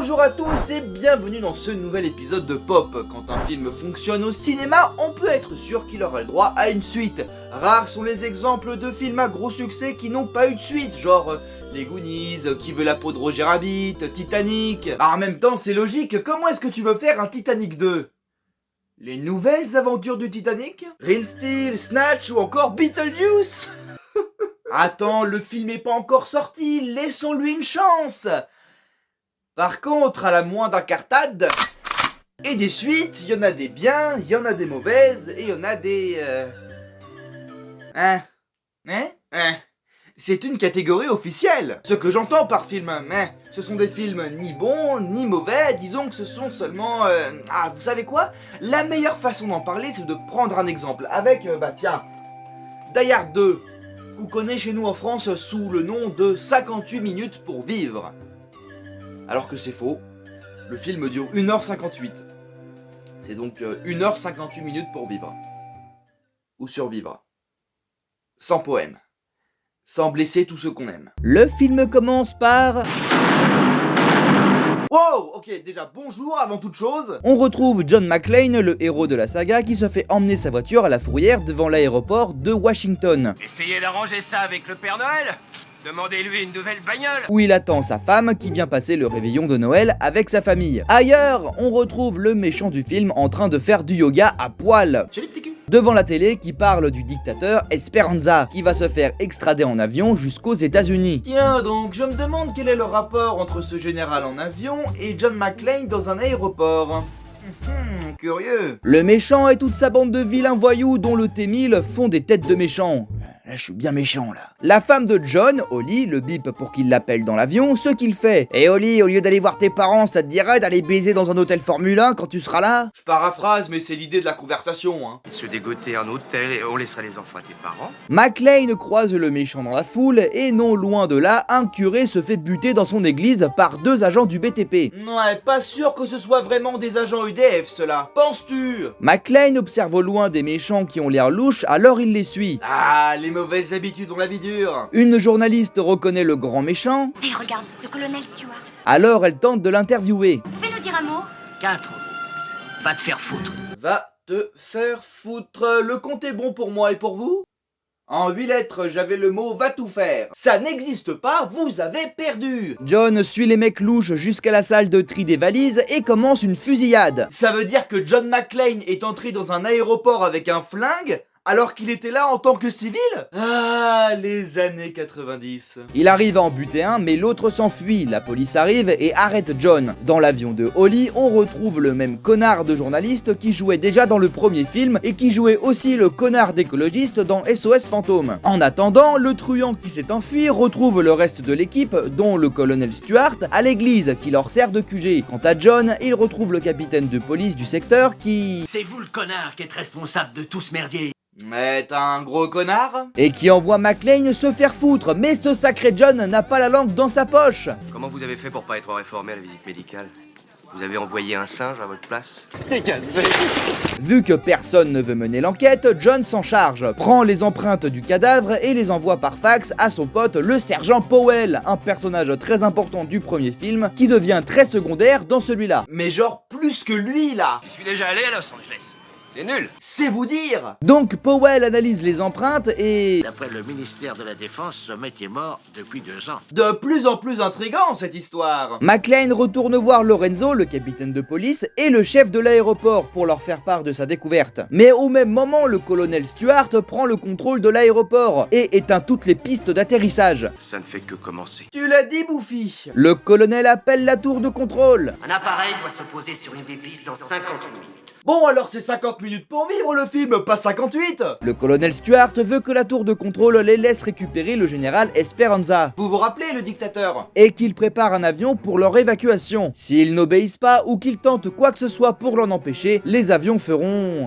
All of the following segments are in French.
Bonjour à tous et bienvenue dans ce nouvel épisode de Pop. Quand un film fonctionne au cinéma, on peut être sûr qu'il aura le droit à une suite. Rares sont les exemples de films à gros succès qui n'ont pas eu de suite, genre Les Goonies, Qui veut la peau de Roger Rabbit, Titanic. En même temps, c'est logique, comment est-ce que tu veux faire un Titanic 2 ? Les nouvelles aventures du Titanic ? Real Steel, Snatch ou encore Beetlejuice ? Attends, le film est pas encore sorti, laissons-lui une chance. Par contre, à la moindre incartade et des suites, il y en a des biens, il y en a des mauvaises, et il y en a des... C'est une catégorie officielle. Ce que j'entends par film, ce sont des films ni bons, ni mauvais, disons que ce sont seulement... vous savez quoi ? La meilleure façon d'en parler, c'est de prendre un exemple avec, Die Hard 2, qu'on connaît chez nous en France sous le nom de 58 minutes pour vivre. Alors que c'est faux, le film dure 1h58. C'est donc 1h58 minutes pour vivre. Ou survivre. Sans poème. Sans blesser tous ceux qu'on aime. Le film commence par... Wow, ok, déjà bonjour avant toute chose. On retrouve John McClane, le héros de la saga, qui se fait emmener sa voiture à la fourrière devant l'aéroport de Washington. Essayez d'arranger ça avec le Père Noël. Demandez-lui une nouvelle bagnole. Où il attend sa femme qui vient passer le réveillon de Noël avec sa famille. Ailleurs, on retrouve le méchant du film en train de faire du yoga à poil. J'ai les petits culs. Devant la télé qui parle du dictateur Esperanza, qui va se faire extrader en avion jusqu'aux États-Unis. Tiens donc, je me demande quel est le rapport entre ce général en avion et John McClane dans un aéroport. Curieux. Le méchant et toute sa bande de vilains voyous dont le T-1000 font des têtes de méchants. Là, je suis bien méchant, là. La femme de John, Holly, le bip pour qu'il l'appelle dans l'avion, ce qu'il fait. Et Holly, au lieu d'aller voir tes parents, ça te dirait d'aller baiser dans un hôtel Formule 1 quand tu seras là ? Je paraphrase, mais c'est l'idée de la conversation, hein. Se dégoter un hôtel et on laissera les enfants à tes parents. McClane croise le méchant dans la foule, et non loin de là, un curé se fait buter dans son église par 2 agents du BTP. Ouais, pas sûr que ce soit vraiment des agents UDF, ceux-là. Penses-tu ? McClane observe au loin des méchants qui ont l'air louches, alors il les suit. Ah, les mauvaises habitudes ont la vie dure. Une journaliste reconnaît le grand méchant. Hé, regarde, le colonel Stuart. Alors elle tente de l'interviewer. Fais-nous dire un mot. 4 mots. Va te faire foutre. Va te faire foutre. Le compte est bon pour moi et pour vous ? En 8 lettres, j'avais le mot va tout faire. Ça n'existe pas, vous avez perdu. John suit les mecs louches jusqu'à la salle de tri des valises et commence une fusillade. Ça veut dire que John McClane est entré dans un aéroport avec un flingue alors qu'il était là en tant que civil ? Ah, les années 90. Il arrive à en buter un, mais l'autre s'enfuit. La police arrive et arrête John. Dans l'avion de Holly, on retrouve le même connard de journaliste qui jouait déjà dans le premier film et qui jouait aussi le connard d'écologiste dans SOS Fantôme. En attendant, le truand qui s'est enfui retrouve le reste de l'équipe, dont le colonel Stuart, à l'église qui leur sert de QG. Quant à John, il retrouve le capitaine de police du secteur qui... C'est vous le connard qui êtes responsable de tout ce merdier. Mais t'es un gros connard ? Et qui envoie McClane se faire foutre, mais ce sacré John n'a pas la langue dans sa poche. Comment vous avez fait pour pas être réformé à la visite médicale ? Vous avez envoyé un singe à votre place ? Vu que personne ne veut mener l'enquête, John s'en charge, prend les empreintes du cadavre et les envoie par fax à son pote le sergent Powell, un personnage très important du premier film qui devient très secondaire dans celui-là. Mais genre plus que lui là. J'y suis déjà allé à Los Angeles. C'est nul. C'est vous dire. Donc Powell analyse les empreintes et... D'après le ministère de la Défense, ce mec est mort depuis 2 ans. De plus en plus intriguant cette histoire. McClane retourne voir Lorenzo, le capitaine de police, et le chef de l'aéroport pour leur faire part de sa découverte. Mais au même moment, le colonel Stuart prend le contrôle de l'aéroport et éteint toutes les pistes d'atterrissage. Ça ne fait que commencer. Tu l'as dit, Bouffi. Le colonel appelle la tour de contrôle. Un appareil doit se poser sur une des pistes dans 50 minutes. Bon alors c'est 50 minutes pour vivre le film, pas 58. Le colonel Stuart veut que la tour de contrôle les laisse récupérer le général Esperanza. Vous vous rappelez le dictateur ? Et qu'il prépare un avion pour leur évacuation. S'ils n'obéissent pas ou qu'ils tentent quoi que ce soit pour l'en empêcher, les avions feront...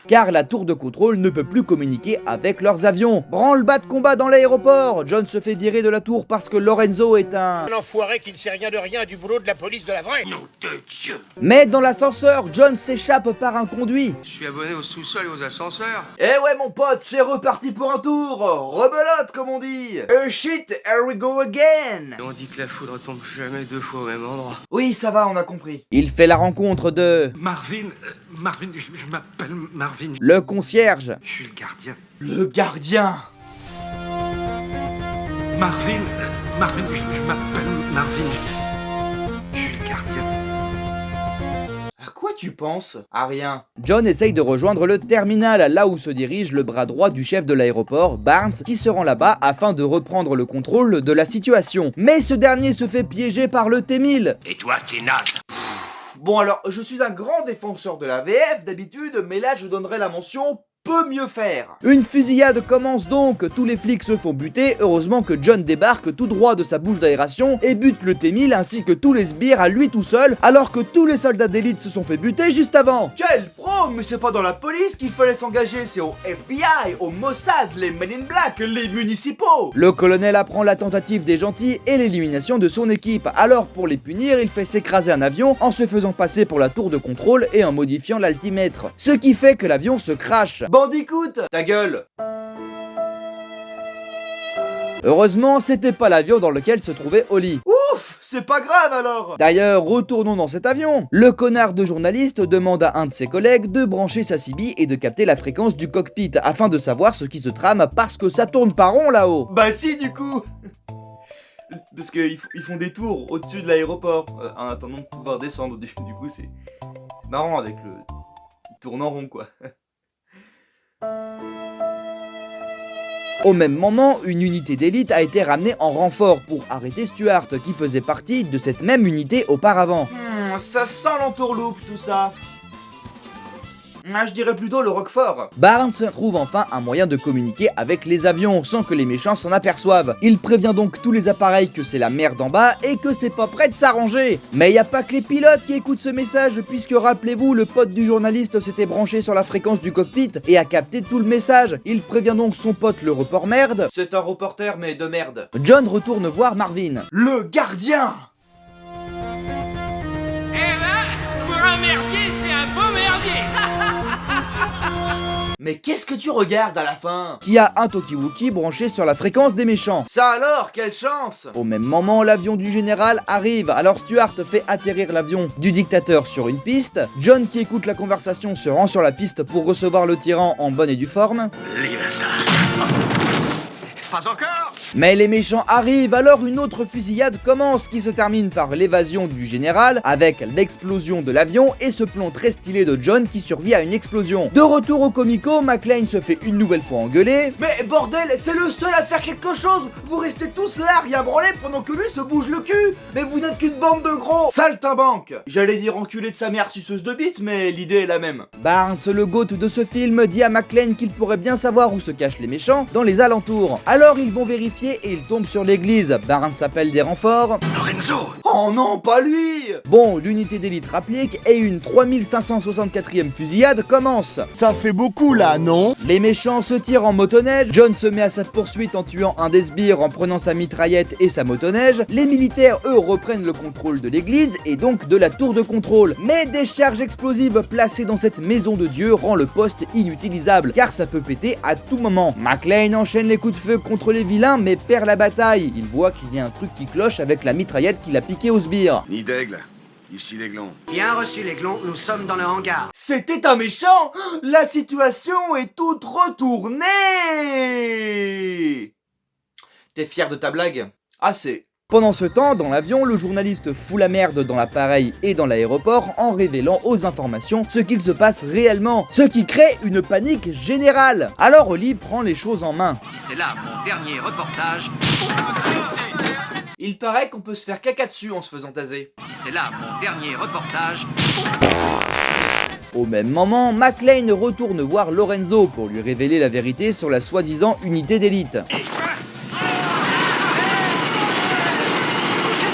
car la tour de contrôle ne peut plus communiquer avec leurs avions. Branle-bas de combat dans l'aéroport. John se fait virer de la tour parce que Lorenzo est un enfoiré qui ne sait rien de rien du boulot de la police de la vraie. Nom de Dieu. Mais dans l'ascenseur, John s'échappe par un conduit. Je suis abonné au sous-sol et aux ascenseurs. Eh ouais mon pote, c'est reparti pour un tour. Rebelote comme on dit. Shit, here we go again. Et on dit que la foudre tombe jamais deux fois au même endroit. Oui, ça va, on a compris. Il fait la rencontre de Marvin, je m'appelle Marvin. le concierge. Je suis le gardien. Le gardien. Marvin, je m'appelle Marvin. Je suis le gardien. À quoi tu penses? À rien. John essaye de rejoindre le terminal, là où se dirige le bras droit du chef de l'aéroport, Barnes, qui se rend là-bas afin de reprendre le contrôle de la situation. Mais ce dernier se fait piéger par le T-1000. Et toi, t'es naze. Bon alors, je suis un grand défenseur de la VF d'habitude, mais là je donnerai la mention peut mieux faire. Une fusillade commence donc, tous les flics se font buter, heureusement que John débarque tout droit de sa bouche d'aération et bute le T-1000 ainsi que tous les sbires à lui tout seul, alors que tous les soldats d'élite se sont fait buter juste avant. Quel pro, mais c'est pas dans la police qu'il fallait s'engager, c'est au FBI, au Mossad, les Men in Black, les municipaux. Le colonel apprend la tentative des gentils et l'élimination de son équipe, alors pour les punir, il fait s'écraser un avion en se faisant passer pour la tour de contrôle et en modifiant l'altimètre, ce qui fait que l'avion se crache. Bandicoot, ta gueule! Heureusement, c'était pas l'avion dans lequel se trouvait Holly. Ouf, c'est pas grave alors! D'ailleurs, retournons dans cet avion. Le connard de journaliste demande à un de ses collègues de brancher sa CB et de capter la fréquence du cockpit afin de savoir ce qui se trame parce que ça tourne pas rond là-haut. Bah si, du coup! Parce qu'ils font des tours au-dessus de l'aéroport en attendant de pouvoir descendre. Du coup, c'est marrant avec le... Ils tournent en rond, quoi. Au même moment, une unité d'élite a été ramenée en renfort pour arrêter Stuart, qui faisait partie de cette même unité auparavant. Ça sent l'entourloupe tout ça. Je dirais plutôt le Roquefort. Barnes trouve enfin un moyen de communiquer avec les avions sans que les méchants s'en aperçoivent. Il prévient donc tous les appareils que c'est la merde en bas et que c'est pas prêt de s'arranger. Mais y a pas que les pilotes qui écoutent ce message, puisque rappelez-vous, le pote du journaliste s'était branché sur la fréquence du cockpit et a capté tout le message. Il prévient donc son pote le report merde. C'est un reporter mais de merde. John retourne voir Marvin. Le gardien. Eh ben, pour un merdier, c'est un beau merdier. Mais qu'est-ce que tu regardes à la fin? Qui a un Tokiwoki branché sur la fréquence des méchants. Ça alors, quelle chance! Au même moment, l'avion du général arrive, alors Stuart fait atterrir l'avion du dictateur sur une piste. John, qui écoute la conversation, se rend sur la piste pour recevoir le tyran en bonne et due forme. Pas encore. Mais les méchants arrivent, alors une autre fusillade commence qui se termine par l'évasion du général avec l'explosion de l'avion et ce plan très stylé de John qui survit à une explosion. De retour au Comico, McClane se fait une nouvelle fois engueuler. Mais bordel, c'est le seul à faire quelque chose. Vous restez tous là, rien branlé pendant que lui se bouge le cul. Mais vous n'êtes qu'une bande de gros saltimbanques. J'allais dire enculé de sa mère suceuse de bite, mais l'idée est la même. Barnes, le goat de ce film, dit à McClane qu'il pourrait bien savoir où se cachent les méchants dans les alentours. Alors ils vont vérifier et ils tombent sur l'église. Barnes s'appelle des renforts. Lorenzo. Oh non, pas lui! Bon, l'unité d'élite rapplique et une 3564e fusillade commence. Ça fait beaucoup là, non? Les méchants se tirent en motoneige, John se met à sa poursuite en tuant un des sbires en prenant sa mitraillette et sa motoneige. Les militaires, eux, reprennent le contrôle de l'église et donc de la tour de contrôle. Mais des charges explosives placées dans cette maison de Dieu rend le poste inutilisable, car ça peut péter à tout moment. McClane enchaîne les coups de feu contre les vilains, mais perd la bataille. Il voit qu'il y a un truc qui cloche avec la mitraillette qu'il a piqué au sbire. Ni d'aigle, ici l'aiglon. Bien reçu, l'aiglon, nous sommes dans le hangar. C'était un méchant! La situation est toute retournée! T'es fier de ta blague? Assez. Pendant ce temps, dans l'avion, le journaliste fout la merde dans l'appareil et dans l'aéroport en révélant aux informations ce qu'il se passe réellement, ce qui crée une panique générale. Alors Holly prend les choses en main. Si c'est là mon dernier reportage, Il paraît qu'on peut se faire caca dessus en se faisant taser. si c'est là mon dernier reportage, Au même moment, McClane retourne voir Lorenzo pour lui révéler la vérité sur la soi-disant unité d'élite.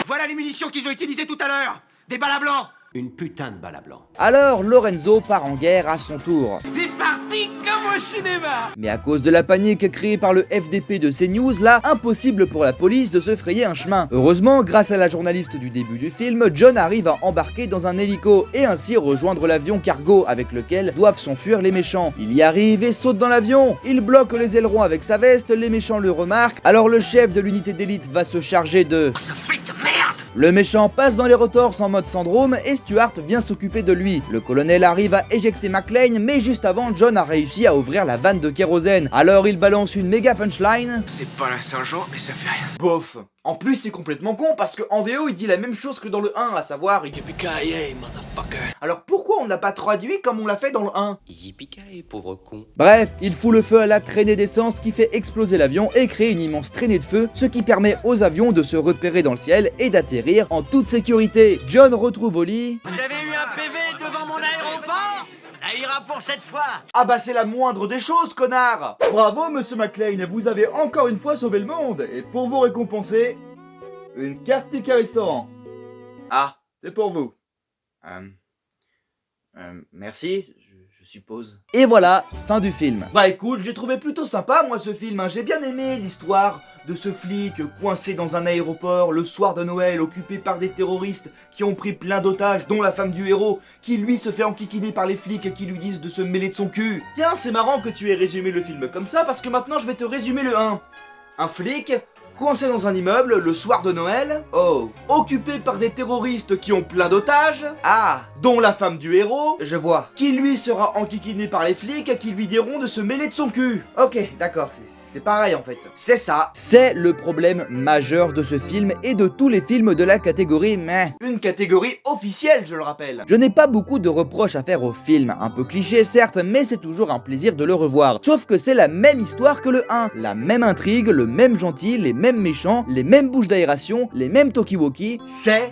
voilà les munitions qu'ils ont utilisées tout à l'heure. Des balles à blanc. une putain de balle à blanc. Alors Lorenzo part en guerre à son tour. C'est parti comme au cinéma. Mais à cause de la panique créée par le FDP de CNews, là, impossible pour la police de se frayer un chemin. Heureusement, grâce à la journaliste du début du film, John arrive à embarquer dans un hélico et ainsi rejoindre l'avion cargo avec lequel doivent s'enfuir les méchants. Il y arrive et saute dans l'avion. Il bloque les ailerons avec sa veste, les méchants le remarquent, alors le chef de l'unité d'élite va se charger de... Ce flic de merde! Le méchant passe dans les rotors en mode syndrome et Stuart vient s'occuper de lui. Le colonel arrive à éjecter McClane, mais juste avant, John a réussi à ouvrir la vanne de kérosène. Alors il balance une méga punchline. C'est pas la Saint-Jean et ça fait rien. Bof. En plus, c'est complètement con parce que en VO, il dit la même chose que dans le 1, à savoir Yippee-ki-yay, motherfucker. Alors pourquoi on n'a pas traduit comme on l'a fait dans le 1? Yippee-ki-yay, pauvre con. Bref, il fout le feu à la traînée d'essence qui fait exploser l'avion et crée une immense traînée de feu, ce qui permet aux avions de se repérer dans le ciel et d'atterrir en toute sécurité. John retrouve Oli. Vous avez eu un PV devant mon aéroport? Ça ira pour cette fois. Ah bah c'est la moindre des choses, connard! Bravo, monsieur McClane, vous avez encore une fois sauvé le monde, et pour vous récompenser, une carte ticket restaurant. Ah, c'est pour vous. Merci, je suppose. Et voilà, fin du film. Bah écoute, j'ai trouvé plutôt sympa moi ce film, hein. J'ai bien aimé l'histoire de ce flic coincé dans un aéroport le soir de Noël, occupé par des terroristes qui ont pris plein d'otages, dont la femme du héros, qui lui se fait enquiquiner par les flics qui lui disent de se mêler de son cul. Tiens, c'est marrant que tu aies résumé le film comme ça, parce que maintenant je vais te résumer le 1. Un flic coincé dans un immeuble le soir de Noël. Oh. Occupé par des terroristes qui ont plein d'otages. Ah. Dont la femme du héros. Je vois. Qui lui sera enquiquiné par les flics qui lui diront de se mêler de son cul. Ok, d'accord, c'est pareil en fait. C'est ça. C'est le problème majeur de ce film et de tous les films de la catégorie meh. Une catégorie officielle, je le rappelle. Je n'ai pas beaucoup de reproches à faire au film. Un peu cliché certes, mais c'est toujours un plaisir de le revoir. Sauf que c'est la même histoire que le 1. La même intrigue, le même gentil, les mêmes méchants, les mêmes bouches d'aération, les mêmes talkie-walkie. C'est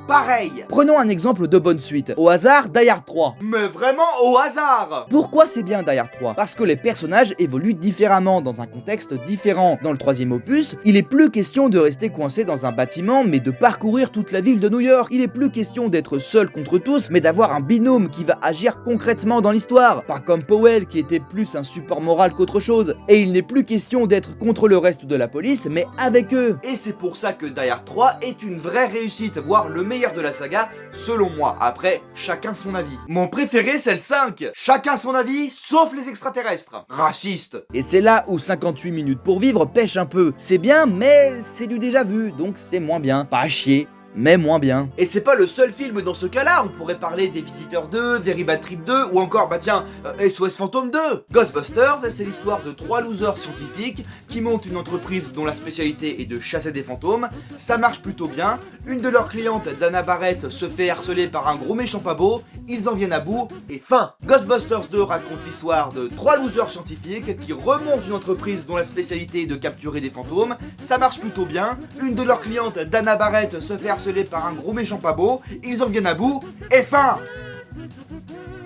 pareil. Prenons un exemple de bonne suite. Au hasard, Die Hard 3. Mais vraiment au hasard. Pourquoi c'est bien Die Hard 3? Parce que les personnages évoluent différemment, dans un contexte différent. Dans le troisième opus, il est plus question de rester coincé dans un bâtiment, mais de parcourir toute la ville de New York. Il est plus question d'être seul contre tous, mais d'avoir un binôme qui va agir concrètement dans l'histoire. Pas comme Powell, qui était plus un support moral qu'autre chose. Et il n'est plus question d'être contre le reste de la police, mais avec eux. Et c'est pour ça que Die Hard 3 est une vraie réussite, voire le meilleur de la saga, selon moi. Après, chacun son avis. Mon préféré, c'est le 5. Chacun son avis, sauf les extraterrestres. Raciste. Et c'est là où 58 minutes pour vivre pêche un peu. C'est bien, mais c'est du déjà vu, donc c'est moins bien. Pas à chier, mais moins bien. Et c'est pas le seul film dans ce cas-là, on pourrait parler des Visiteurs 2, Very Bad Trip 2, ou encore, bah tiens, SOS Fantôme 2. Ghostbusters, c'est l'histoire de 3 losers scientifiques qui montent une entreprise dont la spécialité est de chasser des fantômes. Ça marche plutôt bien, une de leurs clientes, Dana Barrett, se fait harceler par un gros méchant pas beau, ils en viennent à bout, et fin. Ghostbusters 2 raconte l'histoire de 3 losers scientifiques qui remontent une entreprise dont la spécialité est de capturer des fantômes. Ça marche plutôt bien, une de leurs clientes, Dana Barrett, se fait harceler par un gros méchant pas beau, ils en viennent à bout, et fin.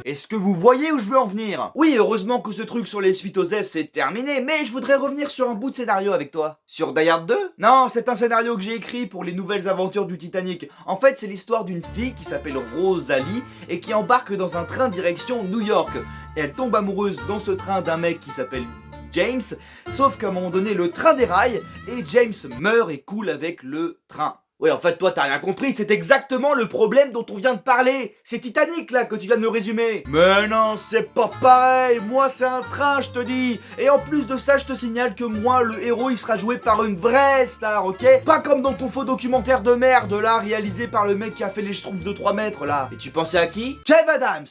Est-ce que vous voyez où je veux en venir? Oui, heureusement que ce truc sur les suites aux F c'est terminé, mais je voudrais revenir sur un bout de scénario avec toi. Sur Die Hard 2? Non, c'est un scénario que j'ai écrit pour les nouvelles aventures du Titanic. En fait, c'est l'histoire d'une fille qui s'appelle Rosalie et qui embarque dans un train direction New York. Et elle tombe amoureuse dans ce train d'un mec qui s'appelle James, sauf qu'à un moment donné, le train déraille et James meurt et coule avec le train. Oui, en fait, toi, t'as rien compris, c'est exactement le problème dont on vient de parler. C'est Titanic, là, que tu viens de me résumer. Mais non, c'est pas pareil. Moi, c'est un train, je te dis. Et en plus de ça, je te signale que moi, le héros, il sera joué par une vraie star, ok? Pas comme dans ton faux documentaire de merde, là, réalisé par le mec qui a fait les schtroumpfs de 3 mètres, là. Et tu pensais à qui? Kev Adams.